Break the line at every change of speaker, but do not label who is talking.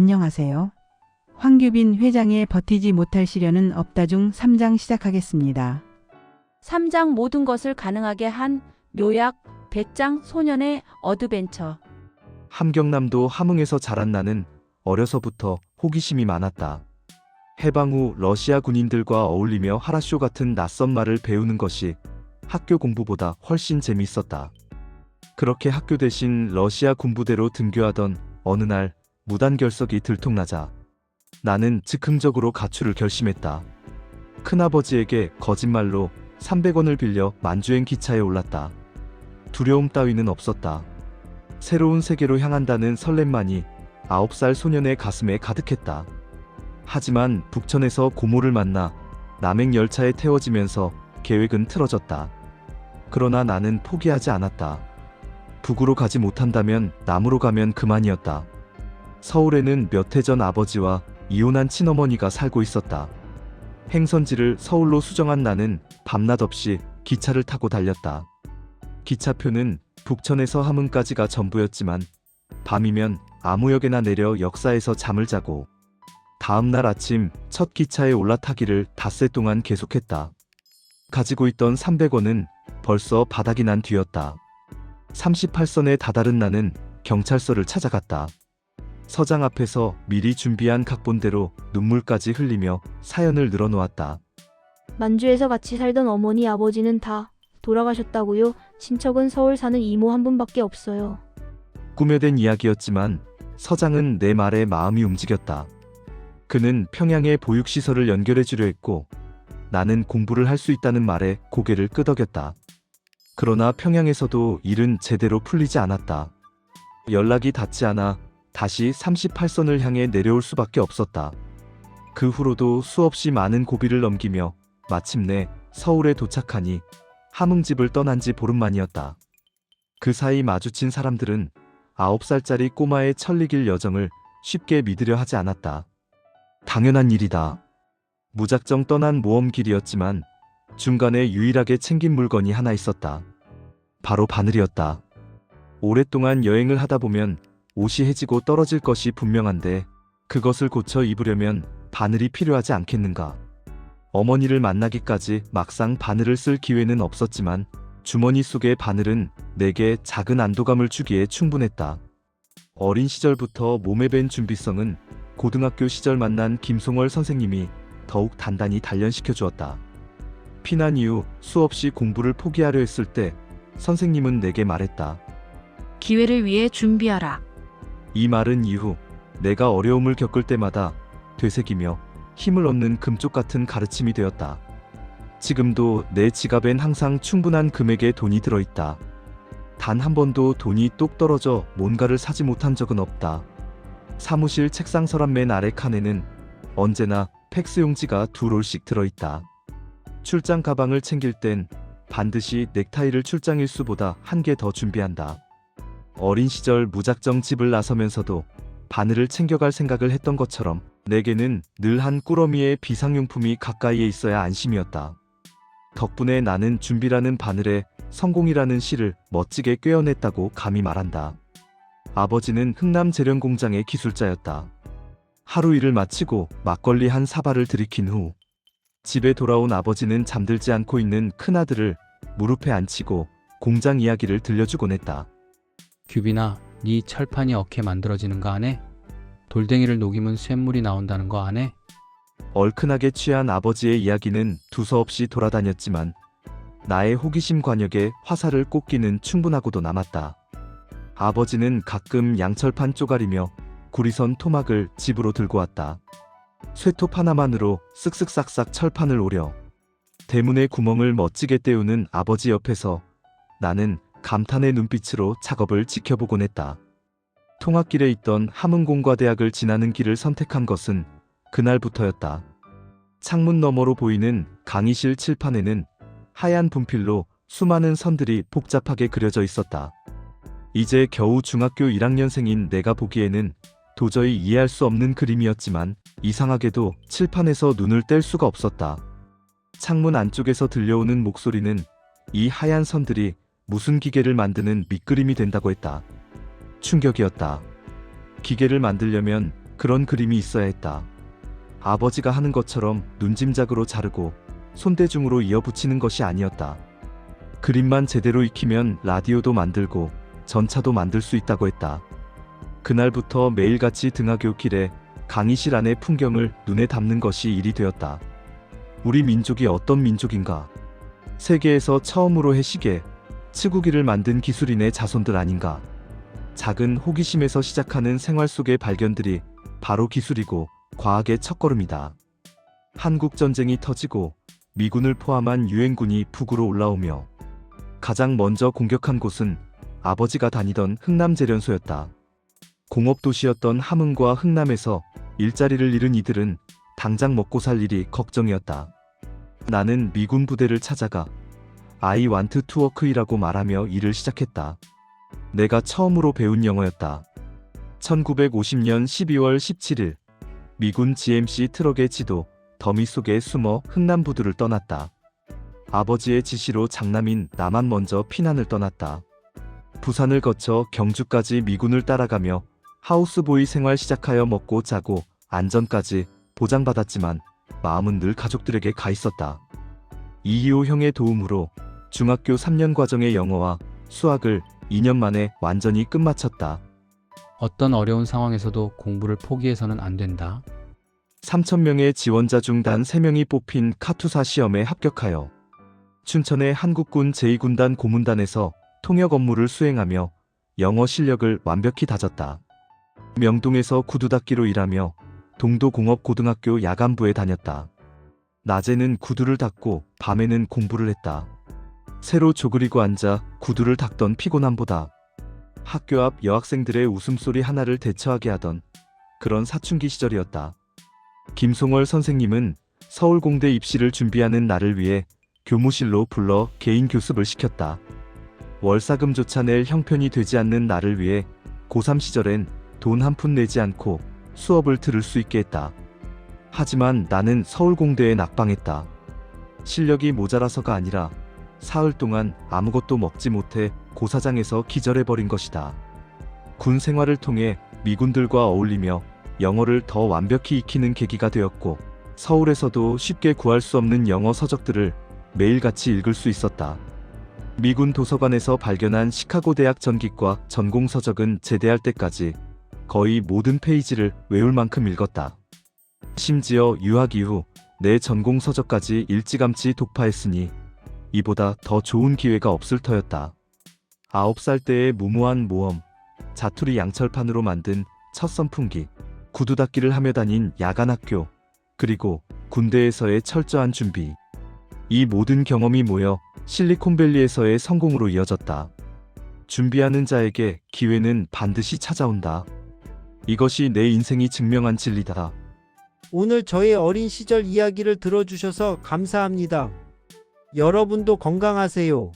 안녕하세요. 황규빈 회장의 버티지 못할 시련은 없다 중 3장 시작하겠습니다.
3장 모든 것을 가능하게 한 묘약, 배짱 소년의 어드벤처.
함경남도 함흥에서 자란 나는 어려서부터 호기심이 많았다. 해방 후 러시아 군인들과 어울리며 하라쇼 같은 낯선 말을 배우는 것이 학교 공부보다 훨씬 재미있었다. 그렇게 학교 대신 러시아 군부대로 등교하던 어느 날 무단결석이 들통나자 나는 즉흥적으로 가출을 결심했다. 큰아버지에게 거짓말로 300원을 빌려 만주행 기차에 올랐다. 두려움 따위는 없었다. 새로운 세계로 향한다는 설렘만이 9살 소년의 가슴에 가득했다. 하지만 북천에서 고모를 만나 남행 열차에 태워지면서 계획은 틀어졌다. 그러나 나는 포기하지 않았다. 북으로 가지 못한다면 남으로 가면 그만이었다. 서울에는 몇 해 전 아버지와 이혼한 친어머니가 살고 있었다. 행선지를 서울로 수정한 나는 밤낮 없이 기차를 타고 달렸다. 기차표는 북천에서 함흥까지가 전부였지만 밤이면 아무 역에나 내려 역사에서 잠을 자고 다음 날 아침 첫 기차에 올라타기를 닷새 동안 계속했다. 가지고 있던 300원은 벌써 바닥이 난 뒤였다. 38선에 다다른 나는 경찰서를 찾아갔다. 서장 앞에서 미리 준비한 각본대로 눈물까지 흘리며 사연을 늘어놓았다.
만주에서 같이 살던 어머니 아버지는 다 돌아가셨다고요? 친척은 서울 사는 이모 한 분밖에 없어요.
꾸며댄 이야기였지만 서장은 내 말에 마음이 움직였다. 그는 평양에 보육시설을 연결해주려 했고 나는 공부를 할 수 있다는 말에 고개를 끄덕였다. 그러나 평양에서도 일은 제대로 풀리지 않았다. 연락이 닿지 않아 다시 38선을 향해 내려올 수밖에 없었다. 그 후로도 수없이 많은 고비를 넘기며 마침내 서울에 도착하니 함흥집을 떠난 지 보름만이었다. 그 사이 마주친 사람들은 9살짜리 꼬마의 천리길 여정을 쉽게 믿으려 하지 않았다. 당연한 일이다. 무작정 떠난 모험길이었지만 중간에 유일하게 챙긴 물건이 하나 있었다. 바로 바늘이었다. 오랫동안 여행을 하다 보면 옷이 해지고 떨어질 것이 분명한데 그것을 고쳐 입으려면 바늘이 필요하지 않겠는가. 어머니를 만나기까지 막상 바늘을 쓸 기회는 없었지만 주머니 속의 바늘은 내게 작은 안도감을 주기에 충분했다. 어린 시절부터 몸에 밴 준비성은 고등학교 시절 만난 김송월 선생님이 더욱 단단히 단련시켜 주었다. 피난 이후 수없이 공부를 포기하려 했을 때 선생님은 내게 말했다.
기회를 위해 준비하라.
이 말은 이후 내가 어려움을 겪을 때마다 되새기며 힘을 얻는 금쪽 같은 가르침이 되었다. 지금도 내 지갑엔 항상 충분한 금액의 돈이 들어있다. 단 한 번도 돈이 똑 떨어져 뭔가를 사지 못한 적은 없다. 사무실 책상 서랍 맨 아래 칸에는 언제나 팩스 용지가 2롤씩 들어있다. 출장 가방을 챙길 땐 반드시 넥타이를 출장 일수보다 한 개 더 준비한다. 어린 시절 무작정 집을 나서면서도 바늘을 챙겨갈 생각을 했던 것처럼 내게는 늘 한 꾸러미의 비상용품이 가까이에 있어야 안심이었다. 덕분에 나는 준비라는 바늘에 성공이라는 실을 멋지게 꿰어냈다고 감히 말한다. 아버지는 흥남 재련공장의 기술자였다. 하루 일을 마치고 막걸리 한 사발을 들이킨 후 집에 돌아온 아버지는 잠들지 않고 있는 큰아들을 무릎에 앉히고 공장 이야기를 들려주곤 했다.
규빈아, 네 철판이 어떻게 만들어지는 거 아네? 돌덩이를 녹이면 쇳물이 나온다는 거 아네?
얼큰하게 취한 아버지의 이야기는 두서없이 돌아다녔지만 나의 호기심 관역에 화살을 꽂기는 충분하고도 남았다. 아버지는 가끔 양철판 쪼가리며 구리선 토막을 집으로 들고 왔다. 쇠톱 하나만으로 쓱쓱싹싹 철판을 오려 대문의 구멍을 멋지게 때우는 아버지 옆에서 나는 감탄의 눈빛으로 작업을 지켜보곤 했다. 통학길에 있던 함흥공과대학을 지나는 길을 선택한 것은 그날부터였다. 창문 너머로 보이는 강의실 칠판에는 하얀 분필로 수많은 선들이 복잡하게 그려져 있었다. 이제 겨우 중학교 1학년생인 내가 보기에는 도저히 이해할 수 없는 그림이었지만 이상하게도 칠판에서 눈을 뗄 수가 없었다. 창문 안쪽에서 들려오는 목소리는 이 하얀 선들이 무슨 기계를 만드는 밑그림이 된다고 했다. 충격이었다. 기계를 만들려면 그런 그림이 있어야 했다. 아버지가 하는 것처럼 눈짐작으로 자르고 손대중으로 이어붙이는 것이 아니었다. 그림만 제대로 익히면 라디오도 만들고 전차도 만들 수 있다고 했다. 그날부터 매일같이 등하교 길에 강의실 안의 풍경을 눈에 담는 것이 일이 되었다. 우리 민족이 어떤 민족인가? 세계에서 처음으로 해시계, 치구기를 만든 기술인의 자손들 아닌가? 작은 호기심에서 시작하는 생활 속의 발견들이 바로 기술이고 과학의 첫걸음이다. 한국전쟁이 터지고 미군을 포함한 유엔군이 북으로 올라오며 가장 먼저 공격한 곳은 아버지가 다니던 흥남제련소였다. 공업도시였던 함흥과 흥남에서 일자리를 잃은 이들은 당장 먹고 살 일이 걱정이었다. 나는 미군 부대를 찾아가 I want to work이라고 말하며 일을 시작했다. 내가 처음으로 배운 영어였다. 1950년 12월 17일 미군 GMC 트럭의 지도 더미 속에 숨어 흥남부두를 떠났다. 아버지의 지시로 장남인 나만 먼저 피난을 떠났다. 부산을 거쳐 경주까지 미군을 따라가며 하우스보이 생활 시작하여 먹고 자고 안전까지 보장받았지만 마음은 늘 가족들에게 가 있었다. 이희호 형의 도움으로 중학교 3년 과정의 영어와 수학을 2년 만에 완전히 끝마쳤다.
어떤 어려운 상황에서도 공부를 포기해서는 안 된다.
3,000명의 지원자 중 단 3명이 뽑힌 카투사 시험에 합격하여 춘천의 한국군 제2군단 고문단에서 통역 업무를 수행하며 영어 실력을 완벽히 다졌다. 명동에서 구두 닦기로 일하며 동도공업고등학교 야간부에 다녔다. 낮에는 구두를 닦고 밤에는 공부를 했다. 새로 조그리고 앉아 구두를 닦던 피곤함보다 학교 앞 여학생들의 웃음소리 하나를 대처하게 하던 그런 사춘기 시절이었다. 김송월 선생님은 서울공대 입시를 준비하는 나를 위해 교무실로 불러 개인 교습을 시켰다. 월사금조차 낼 형편이 되지 않는 나를 위해 고3 시절엔 돈 한 푼 내지 않고 수업을 들을 수 있게 했다. 하지만 나는 서울공대에 낙방했다. 실력이 모자라서가 아니라 사흘 동안 아무것도 먹지 못해 고사장에서 기절해버린 것이다. 군 생활을 통해 미군들과 어울리며 영어를 더 완벽히 익히는 계기가 되었고 서울에서도 쉽게 구할 수 없는 영어 서적들을 매일같이 읽을 수 있었다. 미군 도서관에서 발견한 시카고 대학 전기과 전공 서적은 제대할 때까지 거의 모든 페이지를 외울 만큼 읽었다. 심지어 유학 이후 내 전공 서적까지 일찌감치 독파했으니 이보다 더 좋은 기회가 없을 터였다. 9살 때의 무모한 모험, 자투리 양철판으로 만든 첫 선풍기, 구두 닦기를 하며 다닌 야간학교, 그리고 군대에서의 철저한 준비. 이 모든 경험이 모여 실리콘밸리에서의 성공으로 이어졌다. 준비하는 자에게 기회는 반드시 찾아온다. 이것이 내 인생이 증명한 진리다.
오늘 저의 어린 시절 이야기를 들어주셔서 감사합니다. 여러분도 건강하세요.